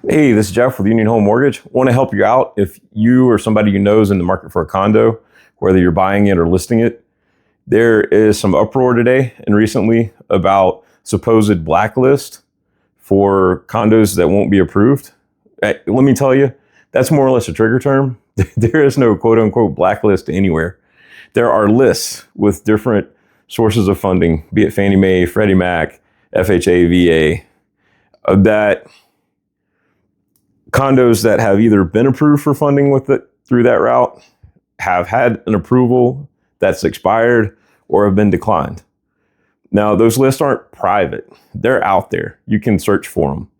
Hey, this is Jeff with Union Home Mortgage. Want to help you out if you or somebody you know is in the market for a condo, whether you're buying it or listing it. There is some uproar today and recently about supposed blacklist for condos that won't be approved. Let me tell you, that's more or less a trigger term. There is no quote unquote blacklist anywhere. There are lists with different sources of funding, be it Fannie Mae, Freddie Mac, FHA, VA, that condos that have either been approved for funding with it through that route, have had an approval that's expired, or have been declined. Now, those lists aren't private. They're out there. You can search for them.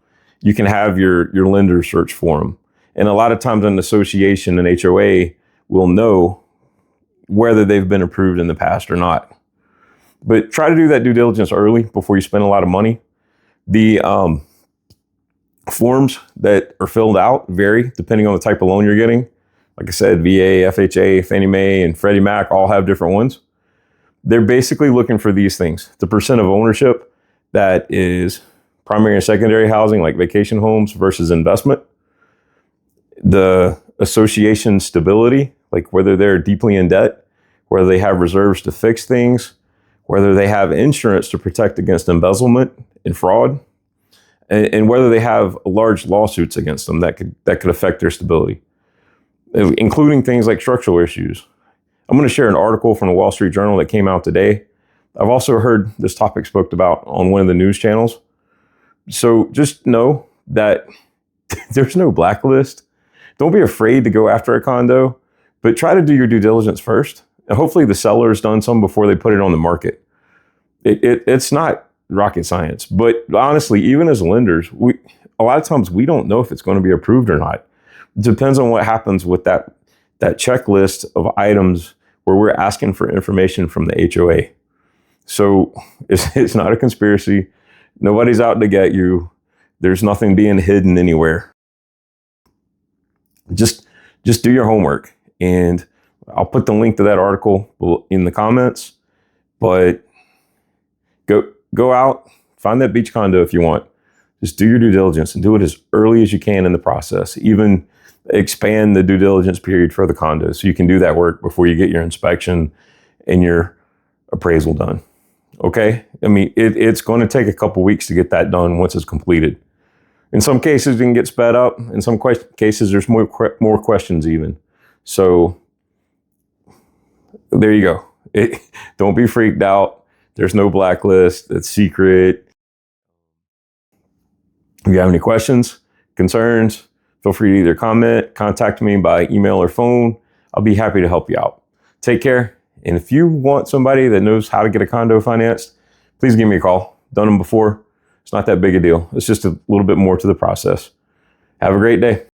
You can have your lender search for them. And a lot of times an association and HOA will know whether they've been approved in the past or not. But try to do that due diligence early before you spend a lot of money. The forms that are filled out vary depending on the type of loan you're getting. Like I said, VA, FHA, Fannie Mae, and Freddie Mac all have different ones. They're basically looking for these things: the percent of ownership that is primary and secondary housing, like vacation homes, versus investment. The association stability, like whether they're deeply in debt, whether they have reserves to fix things, whether they have insurance to protect against embezzlement and fraud, and whether they have large lawsuits against them that could affect their stability, including things like structural issues. I'm going to share an article from the Wall Street Journal that came out today. I've also heard this topic spoke about on one of the news channels. So just know that there's no blacklist. Don't be afraid to go after a condo, but try to do your due diligence first. And hopefully the seller's done some before they put it on the market. It's not rocket science, but honestly, even as lenders, a lot of times we don't know if it's going to be approved or not. It depends on what happens with that checklist of items where we're asking for information from the HOA. So it's not a conspiracy. Nobody's out to get you. There's nothing being hidden anywhere. Just do your homework, and I'll put the link to that article in the comments. But go out, find that beach condo if you want. Just do your due diligence and do it as early as you can in the process. Even expand the due diligence period for the condo so you can do that work before you get your inspection and your appraisal done. Okay? I mean, it's going to take a couple weeks to get that done once it's completed. In some cases, you can get sped up. In some cases, there's more questions even. So there you go. Don't be freaked out. There's no blacklist. It's secret. If you have any questions, concerns, feel free to either contact me by email or phone. I'll be happy to help you out. Take care. And if you want somebody that knows how to get a condo financed, please give me a call. Done them before. It's not that big a deal. It's just a little bit more to the process. Have a great day.